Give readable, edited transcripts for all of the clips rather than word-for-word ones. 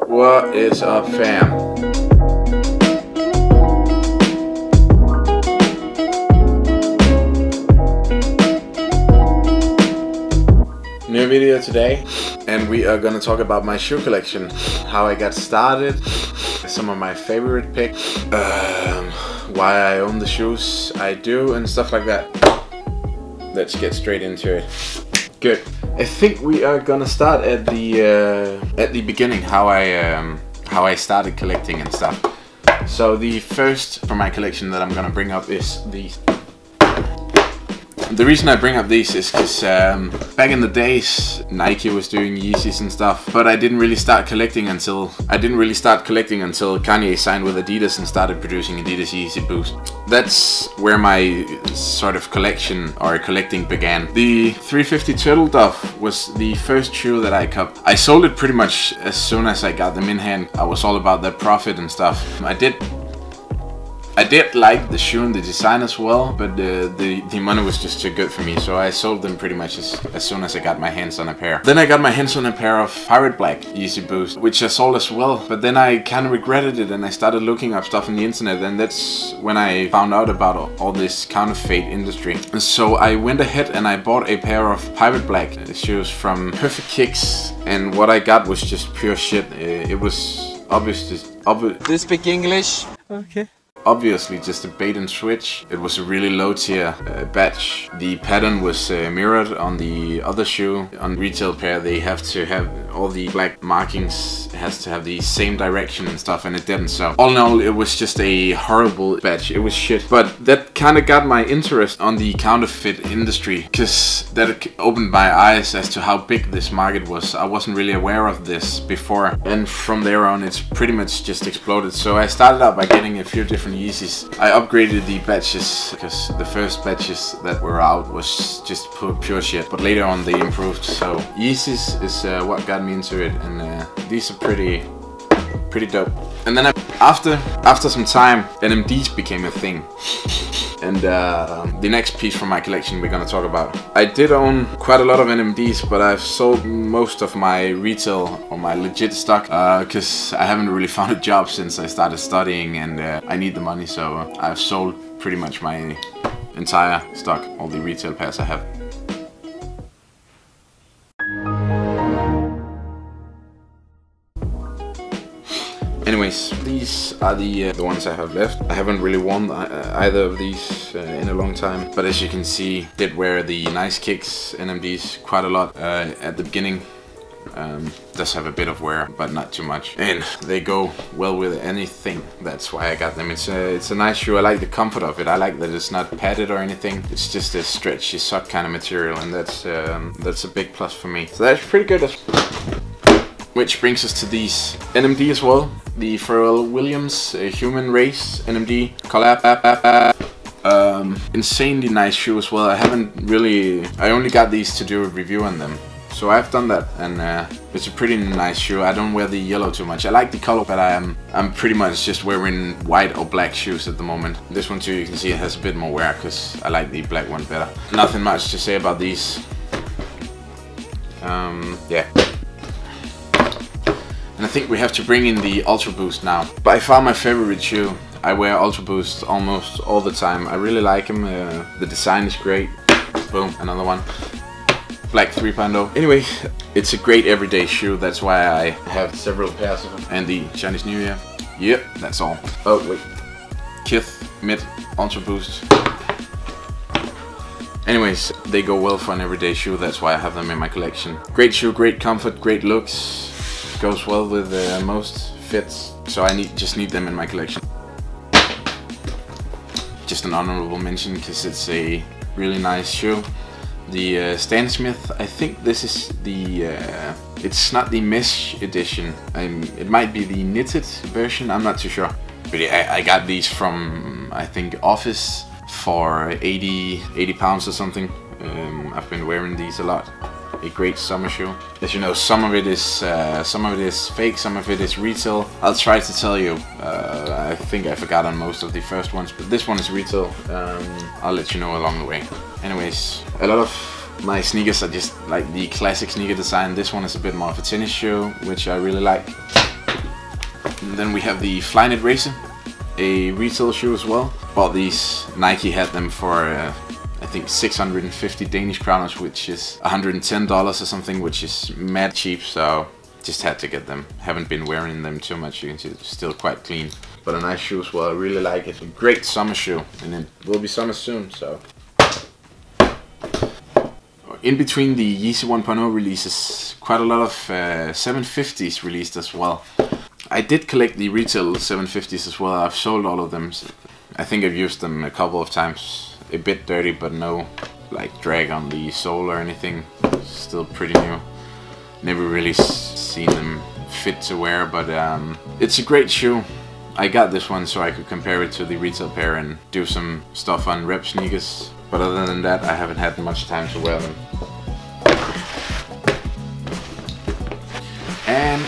What is up, fam? New video today, and we are gonna talk about my shoe collection, how I got started, some of my favorite picks, why I own the shoes I do, and stuff like that. Let's get straight into it. Good. I think we are gonna start at the beginning, how I started collecting and stuff. So the first from my collection that I'm gonna bring up is these. The reason I bring up these is because back in the days Nike was doing Yeezys and stuff, but I didn't really start collecting until Kanye signed with Adidas and started producing Adidas Yeezy Boost. That's where my sort of collecting began. The 350 Turtle Dove was the first shoe that I copped. I sold it pretty much as soon as I got them in hand. I was all about that profit and stuff. I did like the shoe and the design as well, but the money was just too good for me, so I sold them pretty much as soon as I got my hands on a pair. Then I got my hands on a pair of Pirate Black Yeezy Boost, which I sold as well, but then I kind of regretted it and I started looking up stuff on the internet, and that's when I found out about all this counterfeit industry. And so I went ahead and I bought a pair of Pirate Black shoes from Perfect Kicks, and what I got was just pure shit. It was obviously... Do you speak English? Okay. Obviously just a bait and switch. It was a really low tier batch. The pattern was mirrored on the other shoe. On retail pair they have to have all the black markings, it has to have the same direction and stuff, and it didn't. So all in all, it was just a horrible batch. It was shit. But that kind of got my interest on the counterfeit industry, because that opened my eyes as to how big this market was. I wasn't really aware of this before, and from there on it's pretty much just exploded. So I started out by getting a few different Yeezys. I upgraded the batches because the first batches that were out was just pure shit, but later on they improved. So Yeezys is what got me into it, and these are pretty dope. And then after some time, NMDs became a thing. And the next piece from my collection we're gonna talk about. I did own quite a lot of NMDs, but I've sold most of my retail or my legit stock because I haven't really found a job since I started studying, and I need the money, so I've sold pretty much my entire stock, all the retail pairs I have. Anyways, these are the ones I have left. I haven't really worn either of these in a long time, but as you can see, did wear the Nice Kicks NMDs quite a lot at the beginning. Does have a bit of wear, but not too much, and they go well with anything. That's why I got them. It's a nice shoe. I like the comfort of it. I like that it's not padded or anything. It's just a stretchy sock kind of material, and that's a big plus for me. So that's pretty good. Which brings us to these NMD as well. The Pharrell Williams Human Race NMD collab. Insanely nice shoe as well. I only got these to do a review on them. So I've done that, and it's a pretty nice shoe. I don't wear the yellow too much. I like the color, but I'm pretty much just wearing white or black shoes at the moment. This one too, you can see it has a bit more wear because I like the black one better. Nothing much to say about these. Yeah. And I think we have to bring in the Ultra Boost now. By far my favorite shoe. I wear Ultra Boost almost all the time. I really like them. The design is great. Boom, another one. Black 3.0. Anyway, it's a great everyday shoe. That's why I have several pairs of them. And the Chinese New Year. Yep, that's all. Oh wait. Kith Mid Ultra Boost. Anyways, they go well for an everyday shoe. That's why I have them in my collection. Great shoe, great comfort, great looks. Goes well with most fits, so I just need them in my collection. Just an honorable mention because it's a really nice shoe. The Stan Smith, I think this is the it's not the mesh edition. It might be the knitted version, I'm not too sure. But yeah, I got these from, I think, Office for 80 pounds or something. I've been wearing these a lot. A great summer shoe. As you know, some of it is fake, some of it is retail. I'll try to tell you. I think I forgot on most of the first ones, but this one is retail. I'll let you know along the way. Anyways, a lot of my sneakers are just like the classic sneaker design. This one is a bit more of a tennis shoe, which I really like. And then we have the Flyknit Racer, a retail shoe as well. Bought these, Nike had them for I think 650 Danish kroners, which is $110 or something, which is mad cheap, so just had to get them. Haven't been wearing them too much, you can see it's still quite clean. But a nice shoe as well, I really like it. A great summer shoe, and it will be summer soon, so. In between the Yeezy 1.0 releases, quite a lot of 750s released as well. I did collect the retail 750s as well. I've sold all of them. So I think I've used them a couple of times. A bit dirty, but no like drag on the sole or anything. Still pretty new. Never really seen them fit to wear, but it's a great shoe. I got this one so I could compare it to the retail pair and do some stuff on rep sneakers. But other than that, I haven't had much time to wear them. And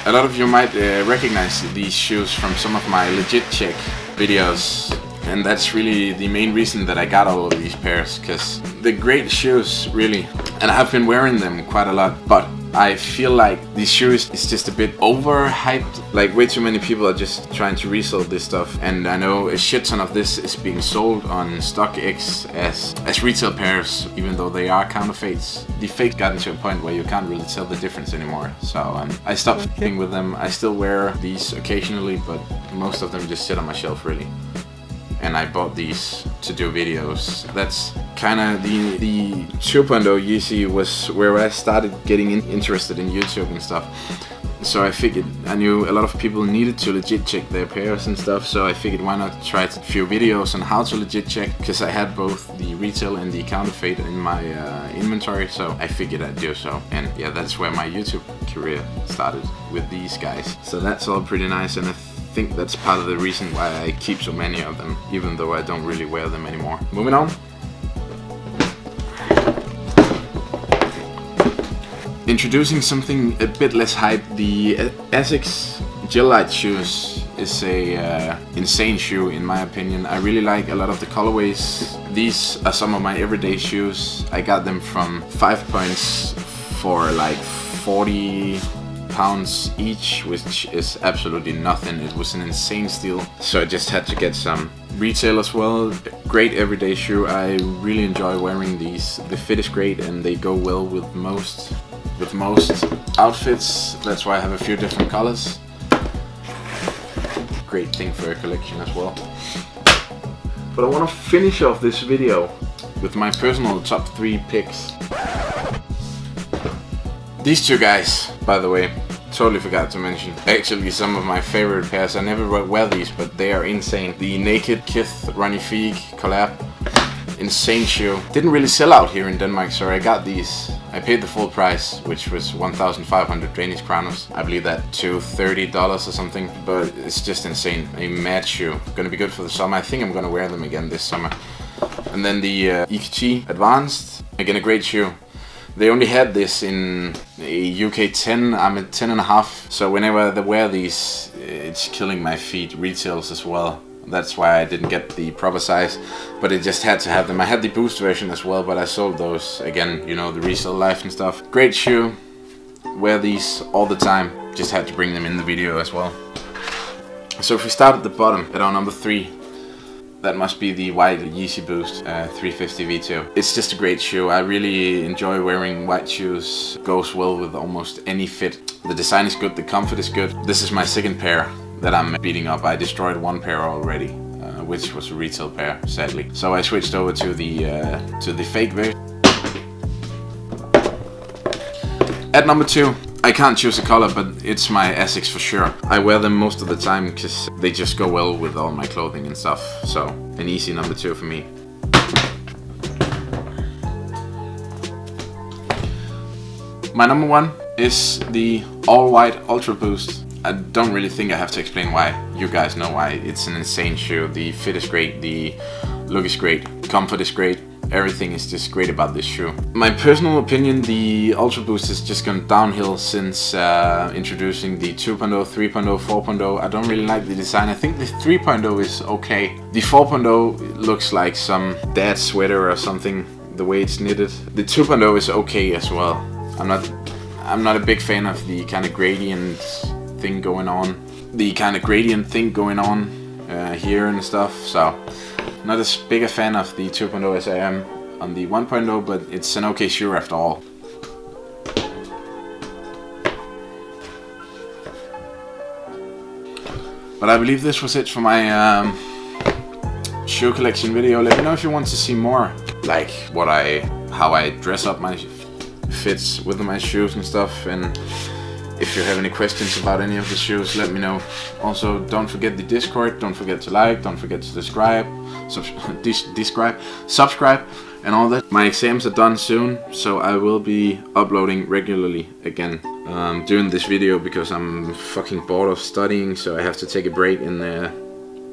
a lot of you might recognize these shoes from some of my legit check videos. And that's really the main reason that I got all of these pairs, because they're great shoes, really. And I have been wearing them quite a lot, but I feel like these shoes is just a bit overhyped. Like way too many people are just trying to resell this stuff, and I know a shit ton of this is being sold on StockX as retail pairs, even though they are counterfeits. The fake gotten to a point where you can't really tell the difference anymore. So I stopped f***ing with them. I still wear these occasionally, but most of them just sit on my shelf, really. And I bought these to do videos. That's kind of the 2.0 Yeezy was where I started getting interested in YouTube and stuff. So I figured, I knew a lot of people needed to legit check their pairs and stuff, so I figured why not try a few videos on how to legit check, because I had both the retail and the counterfeit in my inventory, so I figured I'd do so. And yeah, that's where my YouTube career started, with these guys. So that's all pretty nice, and I think that's part of the reason why I keep so many of them, even though I don't really wear them anymore. Moving on. Introducing something a bit less hype, the Asics Gel Light shoes is a insane shoe in my opinion. I really like a lot of the colorways. These are some of my everyday shoes. I got them from 5 Points for like 40 pounds each, which is absolutely nothing. It was an insane steal, so I just had to get some. Retail as well, great everyday shoe. I really enjoy wearing these. The fit is great and they go well with most outfits. That's why I have a few different colors. Great thing for a collection as well. But I want to finish off this video with my personal top 3 picks. These two guys, by the way, totally forgot to mention. Actually, some of my favorite pairs. I never wear these, but they are insane. The Naked Kith Ronnie Fieg collab. Insane shoe. Didn't really sell out here in Denmark, so I got these. I paid the full price, which was 1,500 Danish kroners. I believe that to $30 or something, but it's just insane. A mad shoe. Gonna be good for the summer. I think I'm gonna wear them again this summer. And then the NwwyqC Advanced. Again, a great shoe. They only had this in a UK 10, I'm at 10.5. So whenever I wear these, it's killing my feet. Retails as well. That's why I didn't get the proper size, but it just had to have them. I had the Boost version as well, but I sold those. Again, you know, the resale life and stuff. Great shoe. Wear these all the time. Just had to bring them in the video as well. So if we start at the bottom, at our number 3, that must be the white Yeezy Boost 350 V2. It's just a great shoe. I really enjoy wearing white shoes. Goes well with almost any fit. The design is good, the comfort is good. This is my second pair that I'm beating up. I destroyed one pair already, which was a retail pair, sadly. So I switched over to the fake version. At number 2, I can't choose a color, but it's my Asics for sure. I wear them most of the time because they just go well with all my clothing and stuff. So an easy number 2 for me. My number 1 is the all-white Ultra Boost. I don't really think I have to explain why. You guys know why. It's an insane shoe. The fit is great, the look is great, comfort is great. Everything is just great about this shoe. My personal opinion, the Ultra Boost has just gone downhill since introducing the 2.0, 3.0, 4.0. I don't really like the design. I think the 3.0 is okay. The 4.0 looks like some dad sweater or something, the way it's knitted. The 2.0 is okay as well. I'm not a big fan of the kind of gradient thing going on, the kind of gradient thing going on here and stuff. So not as big a fan of the 2.0 as I am on the 1.0, but it's an okay shoe after all. But I believe this was it for my shoe collection video. Let me know if you want to see more, like how I dress up my fits with my shoes and stuff, and if you have any questions about any of the shoes, let me know. Also, don't forget the Discord, don't forget to like, don't forget to subscribe, and all that. My exams are done soon, so I will be uploading regularly again. Doing this video because I'm fucking bored of studying, so I have to take a break, and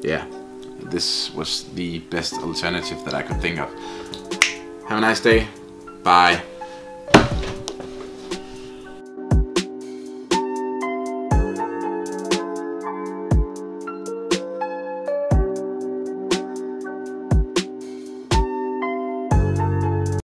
yeah, this was the best alternative that I could think of. Have a nice day. Bye.